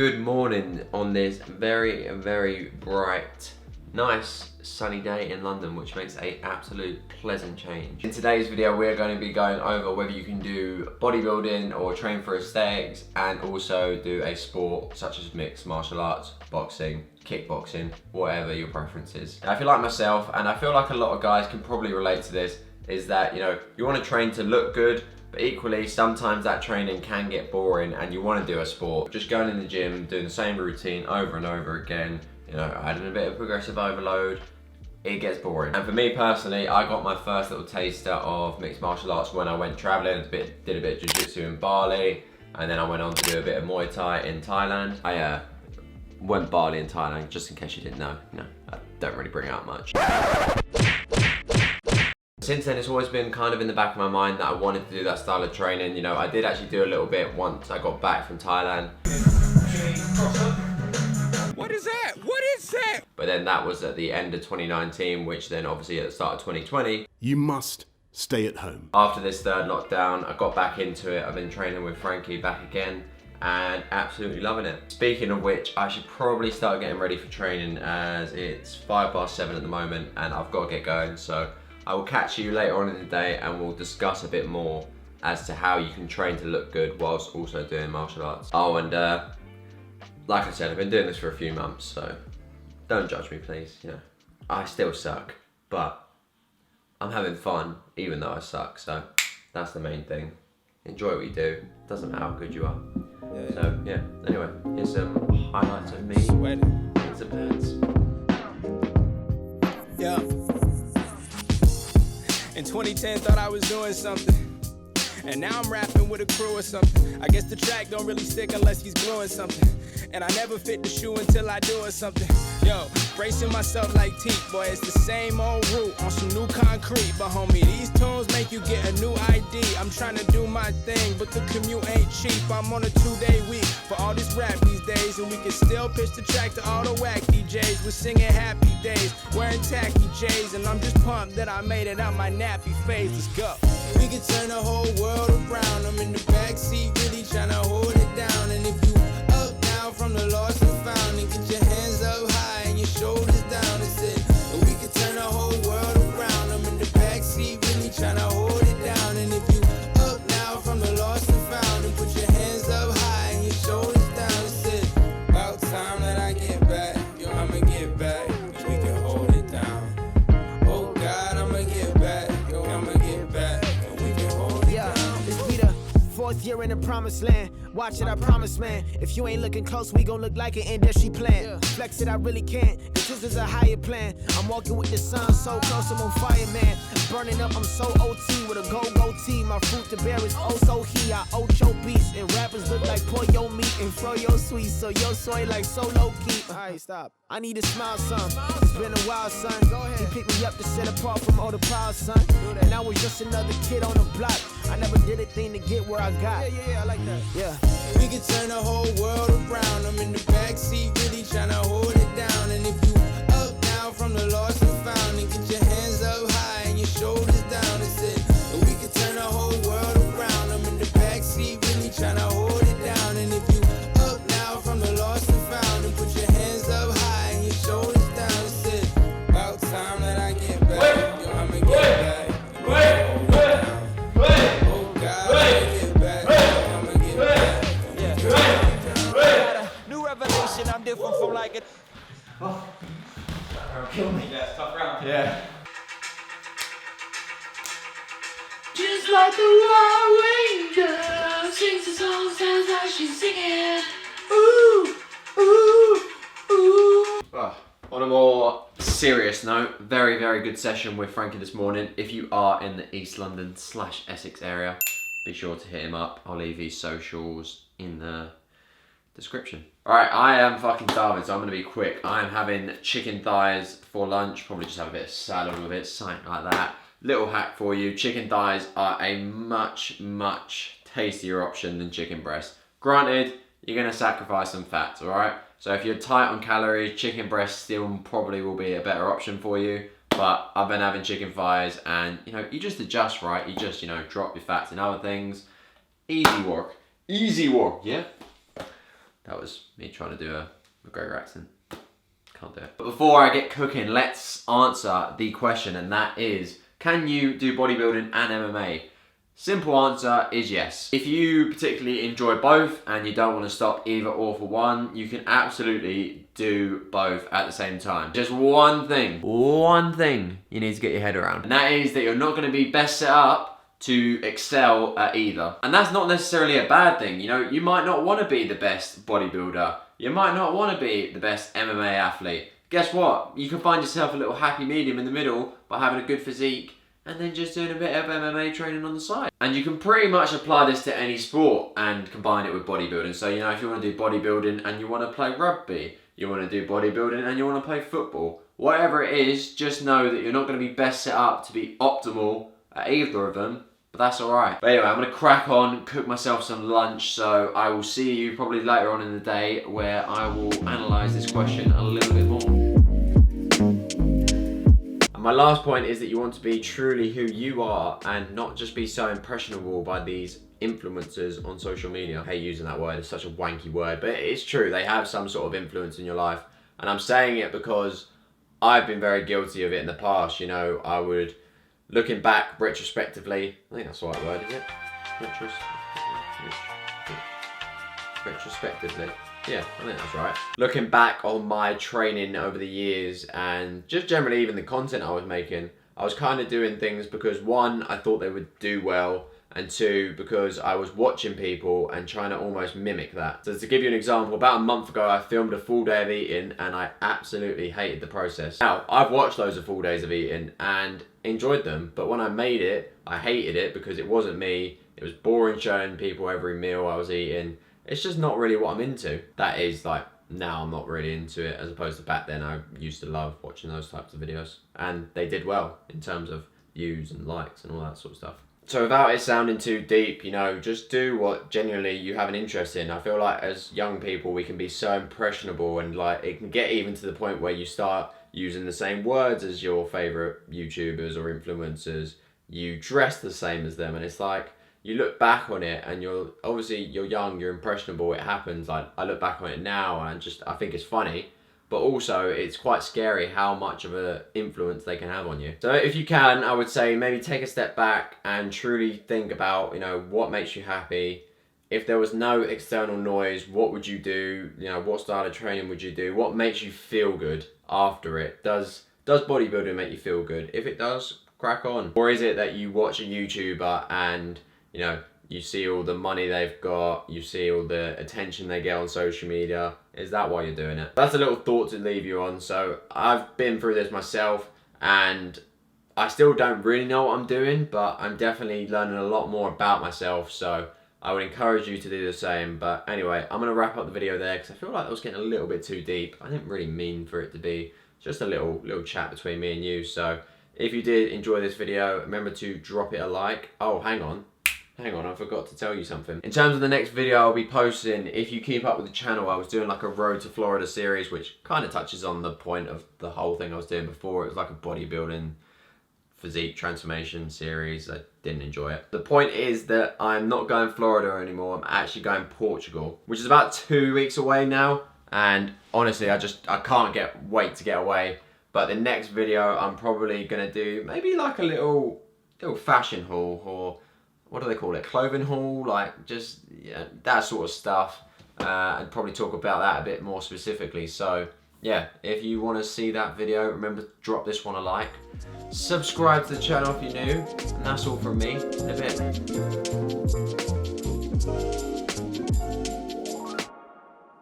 Good morning on this very, very bright, nice sunny day in London, which makes an absolute pleasant change. In today's video, we're going to be going over whether you can do bodybuilding or train for aesthetics and also do a sport such as mixed martial arts, boxing, kickboxing, whatever your preference is. I feel like myself, and I feel like a lot of guys can probably relate to this, is that, you know, you want to train to look good, but equally, sometimes that training can get boring and you want to do a sport. Just going in the gym, doing the same routine over and over again, you know, adding a bit of progressive overload, it gets boring. And for me personally, I got my first little taster of mixed martial arts when I went traveling, did a bit of jiu-jitsu in Bali, and then I went on to do a bit of Muay Thai in Thailand. I went Bali in Thailand, just in case you didn't know. You know, I don't really bring it up much. Since then, it's always been kind of in the back of my mind that I wanted to do that style of training. You know, I did actually do a little bit once I got back from Thailand. What is that? What is that? But then that was at the end of 2019, which then obviously at the start of 2020. You must stay at home. After this third lockdown, I got back into it. I've been training with Frankie back again and absolutely loving it. Speaking of which, I should probably start getting ready for training as it's 7:05 at the moment and I've got to get going. So I will catch you later on in the day and we'll discuss a bit more as to how you can train to look good whilst also doing martial arts. Oh, and like I said, I've been doing this for a few months, so don't judge me, please. You know, I still suck, but I'm having fun even though I suck, so that's the main thing. Enjoy what you do, doesn't matter how good you are. Yeah. So yeah, anyway, here's some highlights of me in some pants. Yeah. In 2010, thought I was doing something. And now I'm rapping with a crew or something. I guess the track don't really stick unless he's gluing something. And I never fit the shoe until I do it something. Yo, bracing myself like teeth, boy, it's the same old route on some new concrete. But homie, these tunes make you get a new ID. I'm trying to do my thing, but the commute ain't cheap. I'm on a 2-day week for all this rap these days. And we can still pitch the track to all the whack DJs. We're singing happy days, wearing tacky J's. And I'm just pumped that I made it out my nappy phase. Let's go. We can turn the whole world around. I'm in the backseat, really trying to hold it down. And if you up now from the lost and found, and get your hands up high and your shoulders down, and say, we can turn the whole world around. I'm in the backseat, really trying to hold it down. And if you up now from the lost and found, and put your hands up high and your shoulders down, and say, about time that I get back. Yo, I'ma get back. We can hold it down. Oh God, I'ma get back. Yo, I'ma get back. Fourth year in the promised land. Watch it, I promise, man. If you ain't looking close, we gon' look like an industry plan. Flex it, I really can't, cause this is a higher plan. I'm walking with the sun so close, I'm on fire, man. Burning up, I'm so OT with a goatee. My fruit to bear is oh so he. I ocho beats, and rappers look like pour your meat and throw your sweet. So your soy like so low key. Alright, stop. I need to smile, son. It's been a while, son. He picked me up to set apart from all the proud, son. And I was just another kid on the block. I never did a thing to get where I got. Yeah, I like that. Yeah. We can turn the whole world around. I'm in the backseat, really trying to hold it down. And if you up now from the lost and found, and get your hands up high and your shoulders down, and say, we can turn the whole world around. I'm in the backseat, really trying to hold it down. And if you up now from the lost and found, and put your hands up high and your shoulders down, and say, about time that I get back. Yo, I'ma get back. I'm different from like it. Oh, kill me. Yeah, tough round. Yeah. Just like the wild ranger sings the song, sounds like she's singing. Ooh, ooh, ooh. Oh, on a more serious note, very, very good session with Frankie this morning. If you are in the East London / Essex area, be sure to hit him up. I'll leave his socials in the description. Alright, I am fucking starving, so I'm gonna be quick. I am having chicken thighs for lunch. Probably just have a bit of salad with it, something like that. Little hack for you. Chicken thighs are a much, much tastier option than chicken breast. Granted, you're gonna sacrifice some fats, alright? So if you're tight on calories, chicken breast still probably will be a better option for you. But I've been having chicken thighs and, you know, you just adjust, right? You just, you know, drop your fats in other things. Easy work, yeah? That was me trying to do a McGregor accent. Can't do it. But before I get cooking, let's answer the question, and that is, can you do bodybuilding and MMA? Simple answer is yes. If you particularly enjoy both and you don't want to stop either or for one, you can absolutely do both at the same time. Just one thing you need to get your head around, and that is that you're not going to be best set up to excel at either. And that's not necessarily a bad thing. You know, you might not want to be the best bodybuilder. You might not want to be the best MMA athlete. Guess what? You can find yourself a little happy medium in the middle by having a good physique and then just doing a bit of MMA training on the side. And you can pretty much apply this to any sport and combine it with bodybuilding. So, you know, if you want to do bodybuilding and you want to play rugby, you want to do bodybuilding and you want to play football, whatever it is, just know that you're not going to be best set up to be optimal at either of them, but that's alright. But anyway, I'm going to crack on, cook myself some lunch, so I will see you probably later on in the day where I will analyse this question a little bit more. And my last point is that you want to be truly who you are and not just be so impressionable by these influencers on social media. I hate using that word, it's such a wanky word, but it's true, they have some sort of influence in your life. And I'm saying it because I've been very guilty of it in the past. You know, I would, looking back retrospectively, I think that's the right word, is it? Retrospectively. Yeah, I think that's right. Looking back on my training over the years and just generally even the content I was making, I was kind of doing things because one, I thought they would do well, and two, because I was watching people and trying to almost mimic that. So to give you an example, about a month ago I filmed a full day of eating and I absolutely hated the process. Now, I've watched loads of full days of eating and enjoyed them, but when I made it, I hated it because it wasn't me. It was boring showing people every meal I was eating. It's just not really what I'm into. That is, like, now I'm not really into it, as opposed to back then I used to love watching those types of videos. And they did well in terms of views and likes and all that sort of stuff. So without it sounding too deep, you know, just do what genuinely you have an interest in. I feel like as young people, we can be so impressionable, and like it can get even to the point where you start using the same words as your favorite YouTubers or influencers. You dress the same as them, and it's like, you look back on it and you're young, you're impressionable, it happens. Like, I look back on it now and I think it's funny, but also it's quite scary how much of an influence they can have on you. So if you can, I would say maybe take a step back and truly think about, you know, what makes you happy. If there was no external noise, what would you do? You know, what style of training would you do? What makes you feel good after it? Does bodybuilding make you feel good? If it does, crack on. Or is it that you watch a YouTuber and, you know, you see all the money they've got, you see all the attention they get on social media? Is that why you're doing it? That's a little thought to leave you on. So I've been through this myself and I still don't really know what I'm doing, but I'm definitely learning a lot more about myself. So I would encourage you to do the same. But anyway, I'm gonna wrap up the video there because I feel like that was getting a little bit too deep. I didn't really mean for it to be just a little chat between me and you. So if you did enjoy this video, remember to drop it a like. Oh, hang on, I forgot to tell you something. In terms of the next video I'll be posting, if you keep up with the channel, I was doing like a Road to Florida series, which kind of touches on the point of the whole thing I was doing before. It was like a bodybuilding physique transformation series. I didn't enjoy it. The point is that I'm not going Florida anymore. I'm actually going Portugal, which is about 2 weeks away now. And honestly, I can't wait to get away. But the next video I'm probably gonna do maybe like a little fashion haul, or what do they call it? Clothing haul, like just, yeah, that sort of stuff. And probably talk about that a bit more specifically. So yeah, if you want to see that video, remember to drop this one a like. Subscribe to the channel if you're new. And that's all from me in a bit.